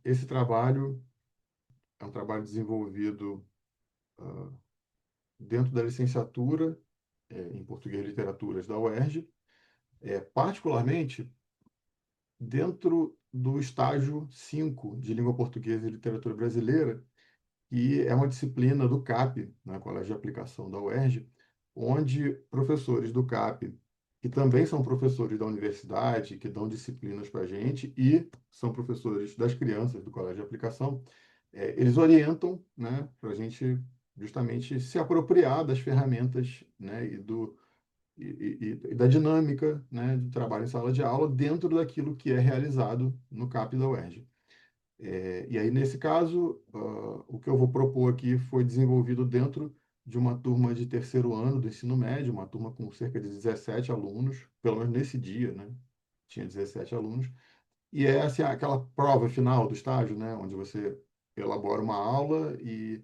Esse trabalho é um trabalho desenvolvido dentro da licenciatura em Português e Literaturas da UERJ, particularmente dentro do estágio 5 de Língua Portuguesa e Literatura Brasileira, que é uma disciplina do CAP, na Colégio de Aplicação da UERJ, onde professores do CAP, que também são professores da universidade, que dão disciplinas para a gente, e são professores das crianças do Colégio de Aplicação, eles orientam, né, para a gente justamente se apropriar das ferramentas, né, e da dinâmica, né, do trabalho em sala de aula dentro daquilo que é realizado no CAP da UERJ. E aí, nesse caso, o que eu vou propor aqui foi desenvolvido dentro de uma turma de terceiro ano do ensino médio, uma turma com cerca de 17 alunos, pelo menos nesse dia, né? Tinha 17 alunos. E é assim, aquela prova final do estágio, né? Onde você elabora uma aula e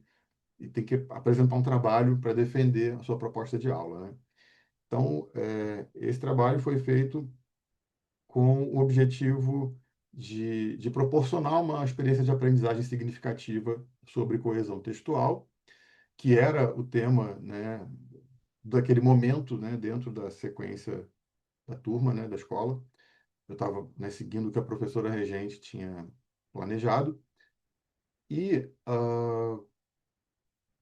tem que apresentar um trabalho para defender a sua proposta de aula, né? Então, esse trabalho foi feito com o objetivo de proporcionar uma experiência de aprendizagem significativa sobre coesão textual, que era o tema, né, daquele momento, né, dentro da sequência da turma, né, da escola. Eu estava, né, seguindo o que a professora regente tinha planejado e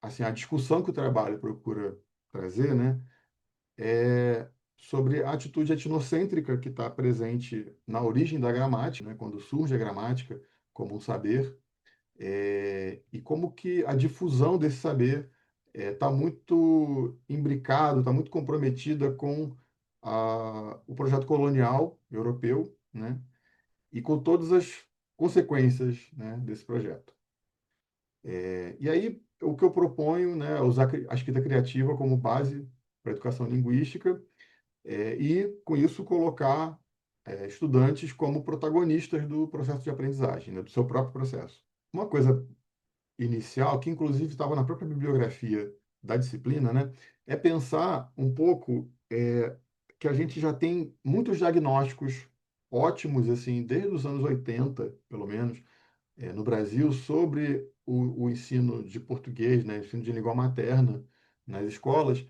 assim a discussão que o trabalho procura trazer, né, é sobre a atitude etnocêntrica que está presente na origem da gramática, né, quando surge a gramática como um saber, e como que a difusão desse saber está muito imbricado, está muito comprometida com o projeto colonial europeu, né, e com todas as consequências, né, desse projeto. E aí, o que eu proponho, né, é usar a escrita criativa como base para a educação linguística, e, com isso, colocar estudantes como protagonistas do processo de aprendizagem, né, do seu próprio processo. Uma coisa inicial, que inclusive estava na própria bibliografia da disciplina, né, é pensar um pouco que a gente já tem muitos diagnósticos ótimos, assim, desde os anos 80, pelo menos, no Brasil, sobre o ensino de português, né, ensino de língua materna nas escolas,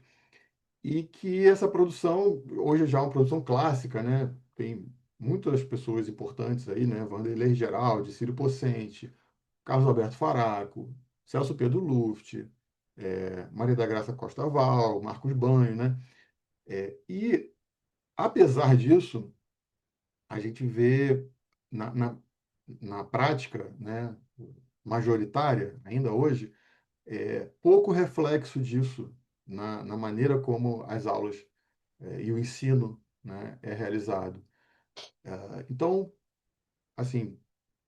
e que essa produção, hoje já é uma produção clássica, né? Tem muitas pessoas importantes aí, né? Vanderlei Geraldi, Ciro Pocente, Carlos Alberto Faraco, Celso Pedro Luft, Maria da Graça Costa Val, Marcos Banho, né? E, apesar disso, a gente vê na, na, na prática, né, majoritária, ainda hoje, pouco reflexo disso na maneira como as aulas e o ensino, né, é realizado. Então, assim,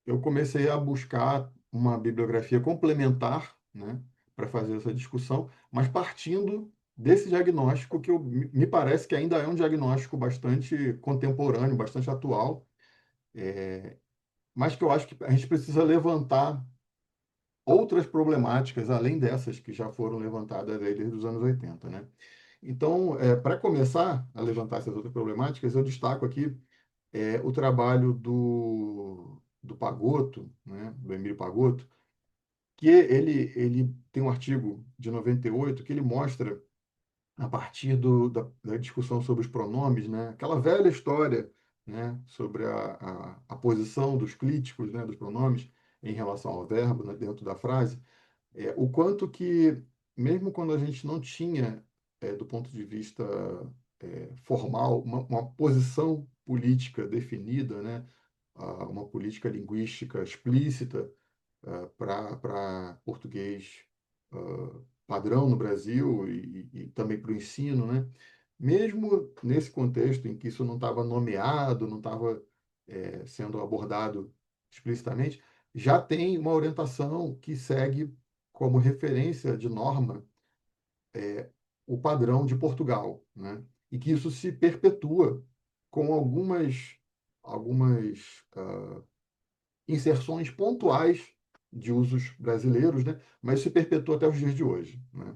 eu comecei a buscar uma bibliografia complementar, né, para fazer essa discussão, mas partindo desse diagnóstico que me parece que ainda é um diagnóstico bastante contemporâneo, bastante atual, mas que eu acho que a gente precisa levantar outras problemáticas além dessas que já foram levantadas aí desde os anos 80, né? Então, para começar a levantar essas outras problemáticas, eu destaco aqui o trabalho do Pagotto, né, do Emílio Pagotto, que ele tem um artigo de 98 que ele mostra, a partir da discussão sobre os pronomes, né, aquela velha história, né, sobre a posição dos clíticos, né, dos pronomes em relação ao verbo, né, dentro da frase, o quanto que, mesmo quando a gente não tinha, do ponto de vista formal, uma posição política definida, né, uma política linguística explícita para português padrão no Brasil e também para o ensino, né? Mesmo nesse contexto em que isso não estava nomeado, não estava sendo abordado explicitamente, já tem uma orientação que segue como referência de norma o padrão de Portugal, né? E que isso se perpetua com algumas inserções pontuais de usos brasileiros, né? Mas se perpetua até os dias de hoje, né?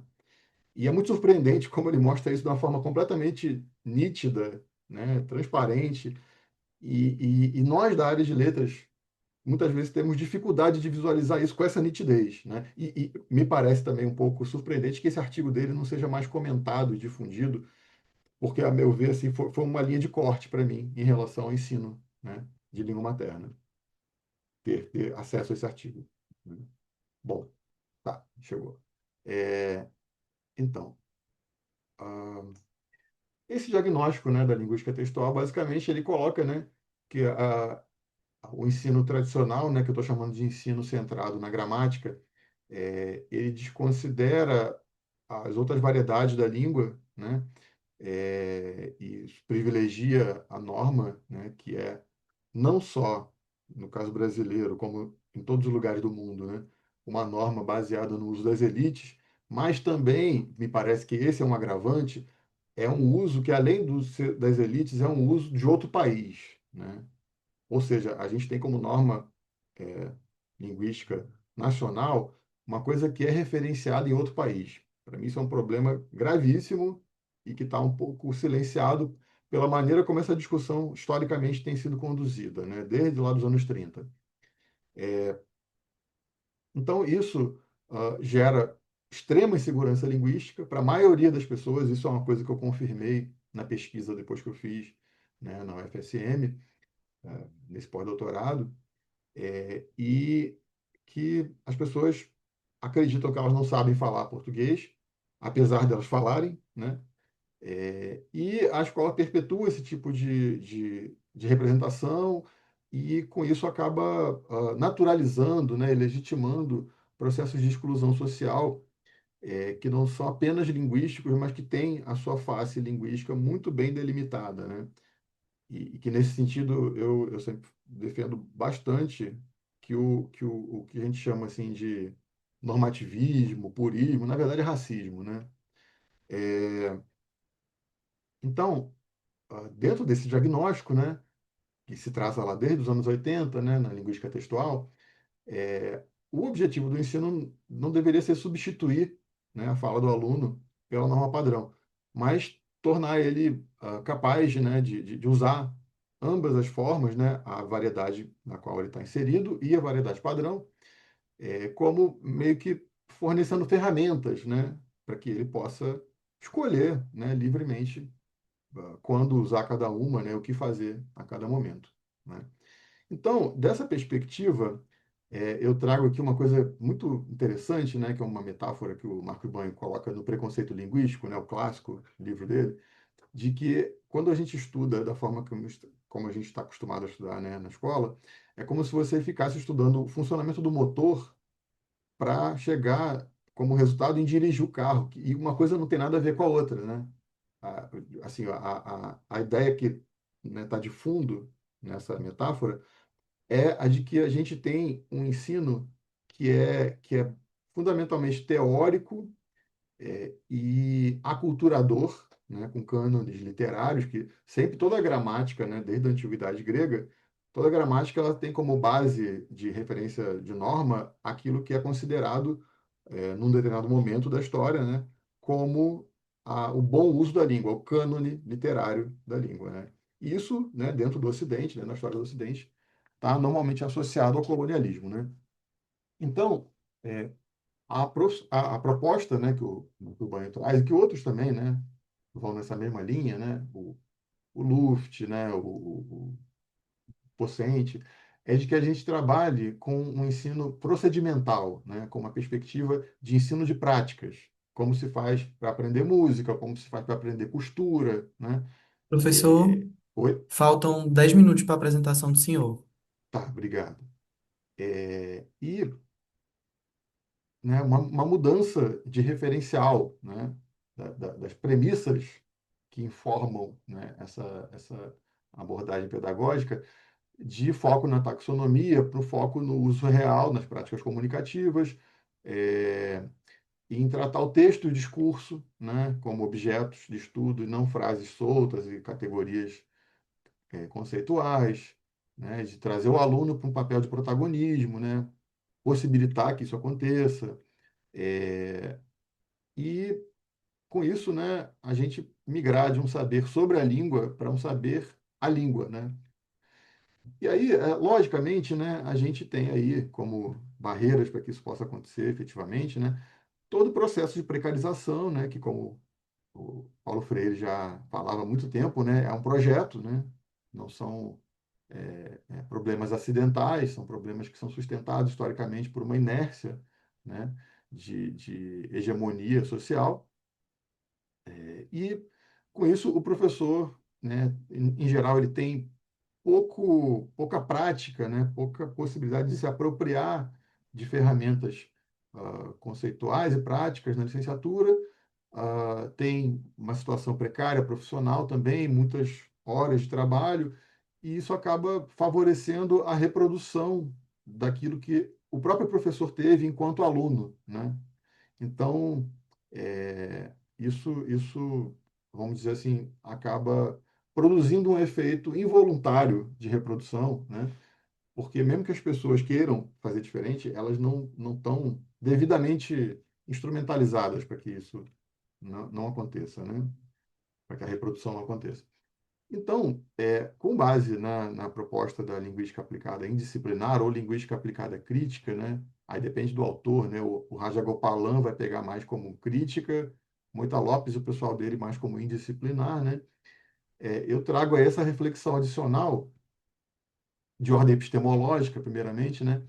E é muito surpreendente como ele mostra isso de uma forma completamente nítida, né? Transparente. E nós da área de letras muitas vezes temos dificuldade de visualizar isso com essa nitidez, né? E me parece também um pouco surpreendente que esse artigo dele não seja mais comentado e difundido, porque, a meu ver, assim, foi uma linha de corte para mim em relação ao ensino, né, de língua materna, ter acesso a esse artigo, né? Bom, tá, chegou. É, então, ah, esse diagnóstico, né, da linguística textual, basicamente, ele coloca, né, que o ensino tradicional, né, que eu estou chamando de ensino centrado na gramática, ele desconsidera as outras variedades da língua, né, e privilegia a norma, né, que é não só, no caso brasileiro, como em todos os lugares do mundo, né, uma norma baseada no uso das elites, mas também, me parece que esse é um agravante, é um uso que, além das elites, é um uso de outro país, né? Ou seja, a gente tem como norma é, linguística nacional uma coisa que é referenciada em outro país. Para mim, isso é um problema gravíssimo e que está um pouco silenciado pela maneira como essa discussão historicamente tem sido conduzida, né? Desde lá dos anos 30. Então, isso gera extrema insegurança linguística para a maioria das pessoas. Isso é uma coisa que eu confirmei na pesquisa depois que eu fiz, né, na UFSM, nesse pós-doutorado, e que as pessoas acreditam que elas não sabem falar português, apesar de elas falarem, né? E a escola perpetua esse tipo de representação e, com isso, acaba naturalizando, né, e legitimando processos de exclusão social que não são apenas linguísticos, mas que têm a sua face linguística muito bem delimitada, né? E que, nesse sentido, eu sempre defendo bastante o que a gente chama assim de normativismo, purismo, na verdade é racismo, né? Então, dentro desse diagnóstico, né, que se traça lá desde os anos 80, né, na linguística textual, o objetivo do ensino não deveria ser substituir, né, a fala do aluno pela norma padrão, mas tornar ele capaz, né, de usar ambas as formas, né, a variedade na qual ele está inserido e a variedade padrão, como meio que fornecendo ferramentas, né, para que ele possa escolher, né, livremente quando usar cada uma, né, o que fazer a cada momento, né? Então, dessa perspectiva, eu trago aqui uma coisa muito interessante, né, que é uma metáfora que o Marco Ibanho coloca no Preconceito Linguístico, né, o clássico livro dele, de que quando a gente estuda da forma como a gente está acostumado a estudar, né, na escola, é como se você ficasse estudando o funcionamento do motor para chegar como resultado em dirigir o carro, e uma coisa não tem nada a ver com a outra, né? A, assim, a ideia que está de fundo nessa metáfora é a de que a gente tem um ensino que é fundamentalmente teórico e aculturador, né, com cânones literários, que sempre toda a gramática, né, desde a antiguidade grega, toda a gramática ela tem como base de referência de norma aquilo que é considerado, num determinado momento da história, né, como o bom uso da língua, o cânone literário da língua, né? Isso, né, dentro do Ocidente, né, na história do Ocidente, está normalmente associado ao colonialismo, né? Então, é, a proposta, né, que o Banho traz, e que outros também, né, vão nessa mesma linha, né, o Luft, né, o Pocente, é de que a gente trabalhe com um ensino procedimental, né, com uma perspectiva de ensino de práticas, como se faz para aprender música, como se faz para aprender costura, né? Professor, Oi? faltam 10 minutos para a apresentação do senhor. Tá, obrigado. E, né, uma mudança de referencial, né, das premissas que informam, né, essa abordagem pedagógica, de foco na taxonomia para o foco no uso real, nas práticas comunicativas, é, e em tratar o texto e o discurso, né, como objetos de estudo e não frases soltas e categorias conceituais, né, de trazer o aluno para um papel de protagonismo, né, possibilitar que isso aconteça. E, com isso, né, a gente migrar de um saber sobre a língua para um saber a língua, né? E aí, logicamente, né, a gente tem aí como barreiras para que isso possa acontecer efetivamente, né, todo o processo de precarização, né, que como o Paulo Freire já falava há muito tempo, né, é um projeto, né, não são problemas acidentais, são problemas que são sustentados historicamente por uma inércia, né, de hegemonia social. E com isso o professor, né, em geral, ele tem pouca prática, né, pouca possibilidade de se apropriar de ferramentas conceituais e práticas na licenciatura. Tem uma situação precária profissional também, muitas horas de trabalho, e isso acaba favorecendo a reprodução daquilo que o próprio professor teve enquanto aluno, né? Então, isso, vamos dizer assim, acaba produzindo um efeito involuntário de reprodução, né? Porque mesmo que as pessoas queiram fazer diferente, elas não estão devidamente instrumentalizadas para que isso não aconteça, né? Para que a reprodução não aconteça. Então, com base na proposta da linguística aplicada indisciplinar ou linguística aplicada crítica, né? Aí depende do autor, né? O Rajagopalan vai pegar mais como crítica, Moita Lopes e o pessoal dele mais como indisciplinar, né? Eu trago essa reflexão adicional de ordem epistemológica, primeiramente, né?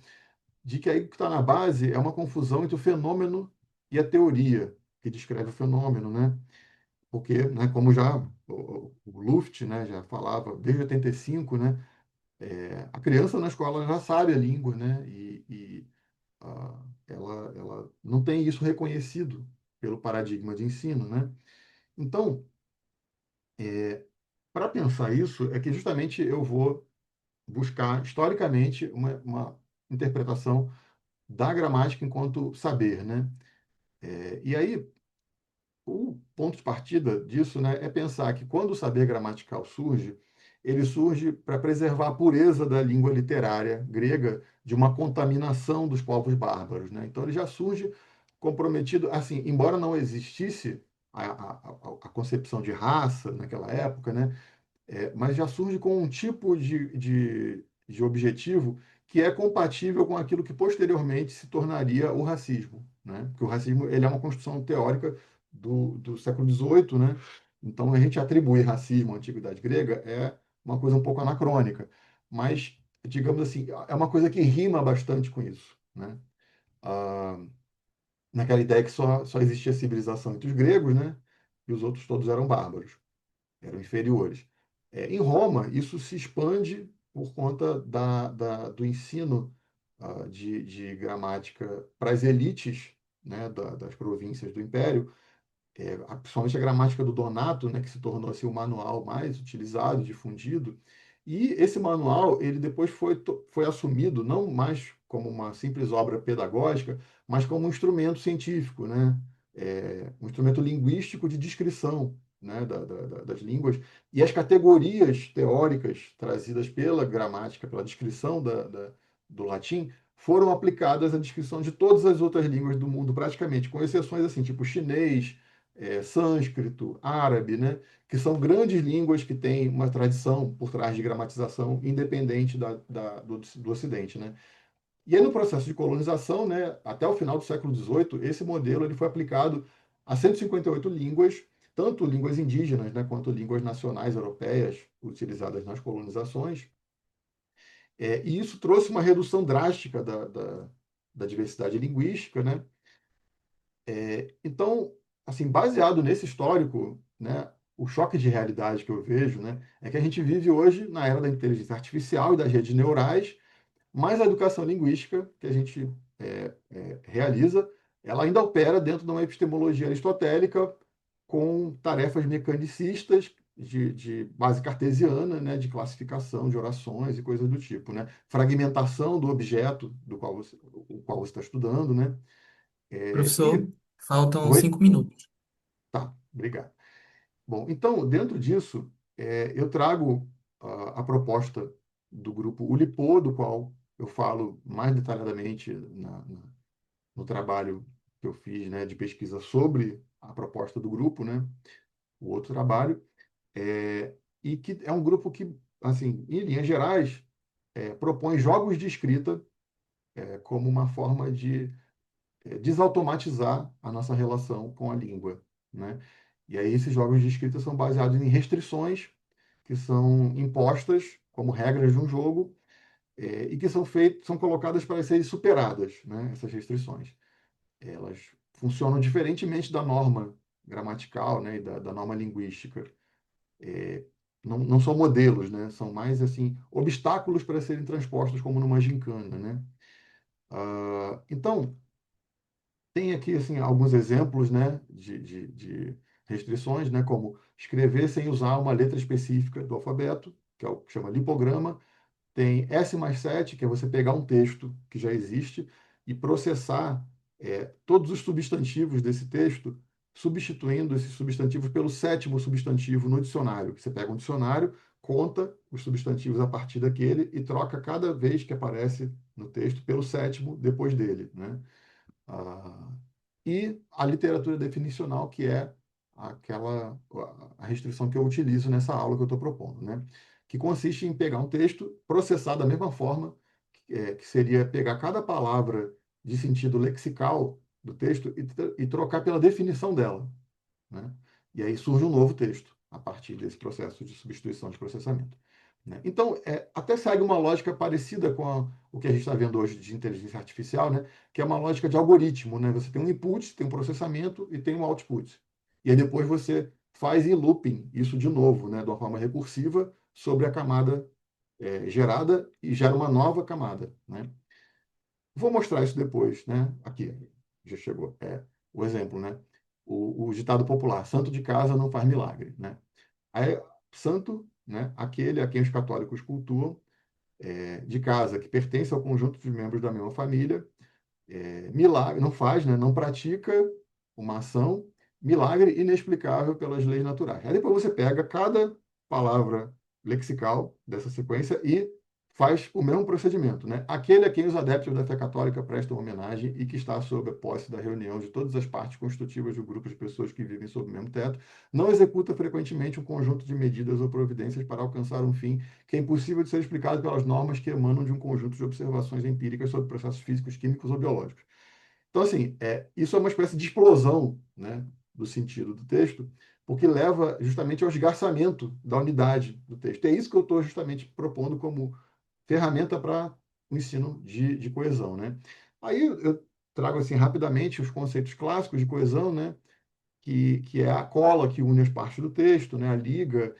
De que aí o que está na base é uma confusão entre o fenômeno e a teoria que descreve o fenômeno, né? Porque, né, como já o Luft, né, já falava desde 85, né, a criança na escola já sabe a língua, né, ela não tem isso reconhecido pelo paradigma de ensino, né. Então, para pensar isso, é que justamente eu vou buscar historicamente uma interpretação da gramática enquanto saber, né. E aí, o ponto de partida disso, né, é pensar que quando o saber gramatical surge, ele surge para preservar a pureza da língua literária grega de uma contaminação dos povos bárbaros, né? Então ele já surge comprometido, assim, embora não existisse a concepção de raça naquela época, né? Mas já surge com um tipo de objetivo que é compatível com aquilo que posteriormente se tornaria o racismo, né? Porque o racismo ele é uma construção teórica do século XVIII, né? Então a gente atribuir racismo à antiguidade grega é uma coisa um pouco anacrônica, mas digamos assim é uma coisa que rima bastante com isso, né? Ah, naquela ideia que só existia civilização entre os gregos, né? E os outros todos eram bárbaros, eram inferiores. Em Roma, isso se expande por conta do ensino de gramática para as elites, né, das províncias do Império, principalmente a gramática do Donato, né, que se tornou assim, o manual mais utilizado, difundido. E esse manual, ele depois foi assumido não mais como uma simples obra pedagógica, mas como um instrumento científico, né? Um instrumento linguístico de descrição, né, das línguas. E as categorias teóricas trazidas pela gramática, pela descrição do latim, foram aplicadas à descrição de todas as outras línguas do mundo, praticamente, com exceções assim, tipo chinês, sânscrito, árabe, né? Que são grandes línguas que têm uma tradição por trás de gramatização independente do Ocidente, né? E aí, no processo de colonização, né, até o final do século XVIII, esse modelo ele foi aplicado a 158 línguas, tanto línguas indígenas, né, quanto línguas nacionais europeias utilizadas nas colonizações. E isso trouxe uma redução drástica da diversidade linguística, né? Então, assim, baseado nesse histórico, né, o choque de realidade que eu vejo, né, é que a gente vive hoje na era da inteligência artificial e das redes neurais, mas a educação linguística que a gente realiza, ela ainda opera dentro de uma epistemologia aristotélica com tarefas mecanicistas de base cartesiana, né, de classificação de orações e coisas do tipo, né, fragmentação do objeto o qual você está estudando, né, Professor, e faltam oi, 5 minutos. tá, obrigado. Bom, então, dentro disso, eu trago a proposta do grupo Ulipô, do qual eu falo mais detalhadamente no trabalho que eu fiz, né, de pesquisa sobre a proposta do grupo, né, o outro trabalho, e que é um grupo que, assim, em linhas gerais, propõe jogos de escrita como uma forma de desautomatizar a nossa relação com a língua, né? E aí esses jogos de escrita são baseados em restrições que são impostas como regras de um jogo e que são colocadas para serem superadas, né? Essas restrições. Elas funcionam diferentemente da norma gramatical, né? E da norma linguística. É, não são modelos, né? São mais assim obstáculos para serem transpostos como numa gincana, né? Então, tem aqui assim, alguns exemplos, né, de restrições, né, como escrever sem usar uma letra específica do alfabeto, que é o que chama lipograma. Tem S+7, que é você pegar um texto que já existe e processar todos os substantivos desse texto, substituindo esses substantivos pelo sétimo substantivo no dicionário. Você pega um dicionário, conta os substantivos a partir daquele e troca cada vez que aparece no texto pelo sétimo depois dele, né? Ah, e a literatura definicional, que é a restrição que eu utilizo nessa aula que eu estou propondo, né? Que consiste em pegar um texto, processar da mesma forma, que seria pegar cada palavra de sentido lexical do texto e trocar pela definição dela, né? E aí surge um novo texto a partir desse processo de substituição de processamento, né? Então, até segue uma lógica parecida com o que a gente está vendo hoje de inteligência artificial, né? Que é uma lógica de algoritmo, né? Você tem um input, tem um processamento e tem um output. E aí depois você faz em looping isso de novo, né? De uma forma recursiva sobre a camada gerada e gera uma nova camada, né? Vou mostrar isso depois, né? Aqui, já chegou. O exemplo, né? O ditado popular, santo de casa não faz milagre, né? Aí, santo, né? Aquele a quem os católicos cultuam, de casa, que pertence ao conjunto de membros da mesma família, milagre, não faz, né? Não pratica uma ação, milagre inexplicável pelas leis naturais. Aí depois você pega cada palavra lexical dessa sequência e faz o mesmo procedimento, né? Aquele a quem os adeptos da fé católica prestam homenagem e que está sob a posse da reunião de todas as partes constitutivas do grupo de pessoas que vivem sob o mesmo teto, não executa frequentemente um conjunto de medidas ou providências para alcançar um fim que é impossível de ser explicado pelas normas que emanam de um conjunto de observações empíricas sobre processos físicos, químicos ou biológicos. Então, assim, isso é uma espécie de explosão, né, do sentido do texto, porque leva justamente ao esgarçamento da unidade do texto. É isso que eu estou justamente propondo como ferramenta para o ensino de coesão, né? Aí eu trago assim rapidamente os conceitos clássicos de coesão, né? Que é a cola que une as partes do texto, né? A liga,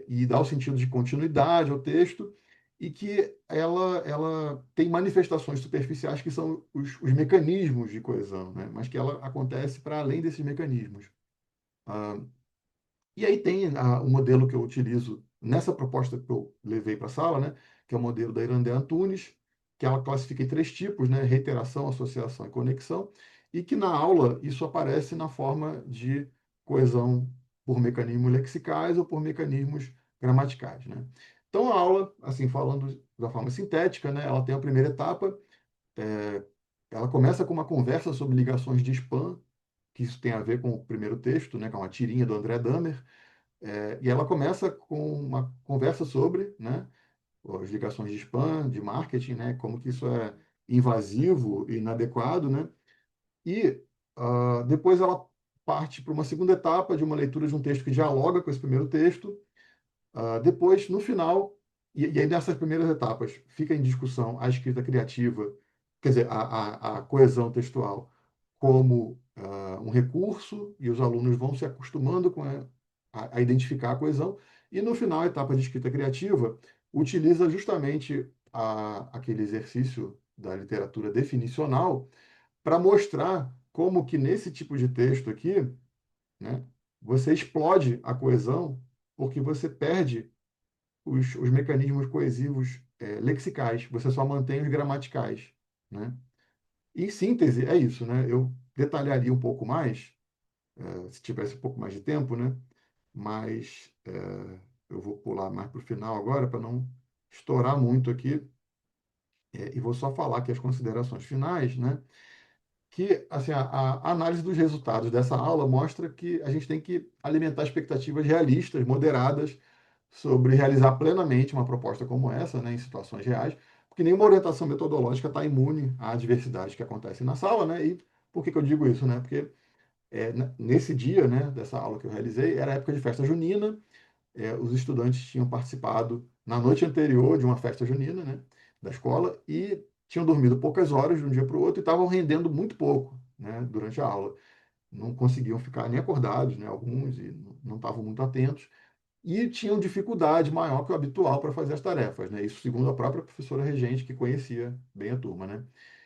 e dá o sentido de continuidade ao texto, e que ela tem manifestações superficiais que são os mecanismos de coesão, né? Mas que ela acontece para além desses mecanismos. Ah, e aí tem o modelo que eu utilizo nessa proposta que eu levei para a sala, né? Que é o modelo da Irandé Antunes, que ela classifica em três tipos, né? Reiteração, associação e conexão, e que na aula isso aparece na forma de coesão por mecanismos lexicais ou por mecanismos gramaticais, né? Então a aula, assim, falando da forma sintética, né? Ela tem a primeira etapa, é, ela começa com uma conversa sobre ligações de spam, que isso tem a ver com o primeiro texto, né? Que é uma tirinha do André Dahmer, e ela começa com uma conversa sobre, né, as ligações de spam, de marketing, né, como que isso é invasivo e inadequado, né? E depois ela parte para uma segunda etapa de uma leitura de um texto que dialoga com esse primeiro texto. Depois, no final, e aí nessas primeiras etapas, fica em discussão a escrita criativa, quer dizer, a coesão textual como um recurso, e os alunos vão se acostumando com a identificar a coesão. E no final, a etapa de escrita criativa utiliza justamente aquele exercício da literatura definicional para mostrar como que nesse tipo de texto aqui, né, você explode a coesão porque você perde os mecanismos coesivos lexicais, você só mantém os gramaticais, né? Em síntese, é isso, né? Eu detalharia um pouco mais, se tivesse um pouco mais de tempo, né? Mas eu vou pular mais para o final agora para não estourar muito aqui, e vou só falar aqui as considerações finais, né? Que assim, a análise dos resultados dessa aula mostra que a gente tem que alimentar expectativas realistas, moderadas, sobre realizar plenamente uma proposta como essa, né, em situações reais, porque nenhuma orientação metodológica está imune à diversidade que acontece na sala, né? E por que que eu digo isso, né? Porque nesse dia, né, dessa aula que eu realizei, era época de festa junina, os estudantes tinham participado na noite anterior de uma festa junina, né, da escola, e tinham dormido poucas horas de um dia para o outro e estavam rendendo muito pouco, né, durante a aula. Não conseguiam ficar nem acordados, né, alguns, e não estavam muito atentos, e tinham dificuldade maior que o habitual para fazer as tarefas, né? Isso segundo a própria professora regente, que conhecia bem a turma, né?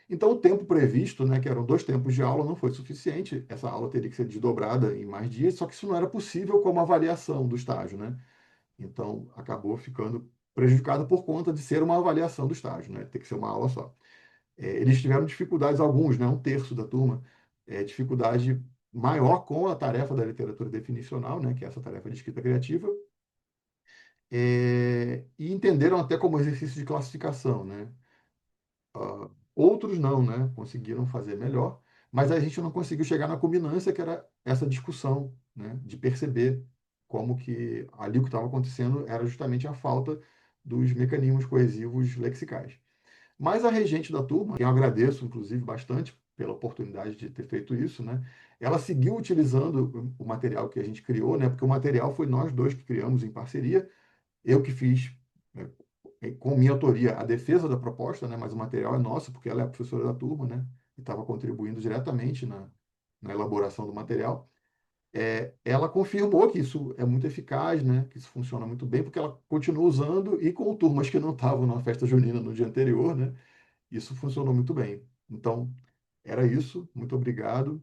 Então, o tempo previsto, né, que eram 2 tempos de aula, não foi suficiente. Essa aula teria que ser desdobrada em mais dias, só que isso não era possível como avaliação do estágio, né? Então, acabou ficando prejudicado por conta de ser uma avaliação do estágio, né? Tem que ser uma aula só. Eles tiveram dificuldades, alguns, né? Um terço da turma, dificuldade maior com a tarefa da literatura definicional, né? Que é essa tarefa de escrita criativa, e entenderam até como exercício de classificação, né? Outros não, né? Conseguiram fazer melhor, mas a gente não conseguiu chegar na culminância que era essa discussão, né? De perceber como que ali o que estava acontecendo era justamente a falta dos mecanismos coesivos lexicais. Mas a regente da turma, que eu agradeço, inclusive, bastante pela oportunidade de ter feito isso, né? Ela seguiu utilizando o material que a gente criou, né? Porque o material foi nós dois que criamos em parceria, eu que fiz, né, com minha autoria, a defesa da proposta, né, mas o material é nosso, porque ela é a professora da turma, né, e estava contribuindo diretamente na elaboração do material. Ela confirmou que isso é muito eficaz, né, que isso funciona muito bem, porque ela continua usando e com turmas que não estavam na festa junina no dia anterior, né, isso funcionou muito bem. Então, era isso. Muito obrigado.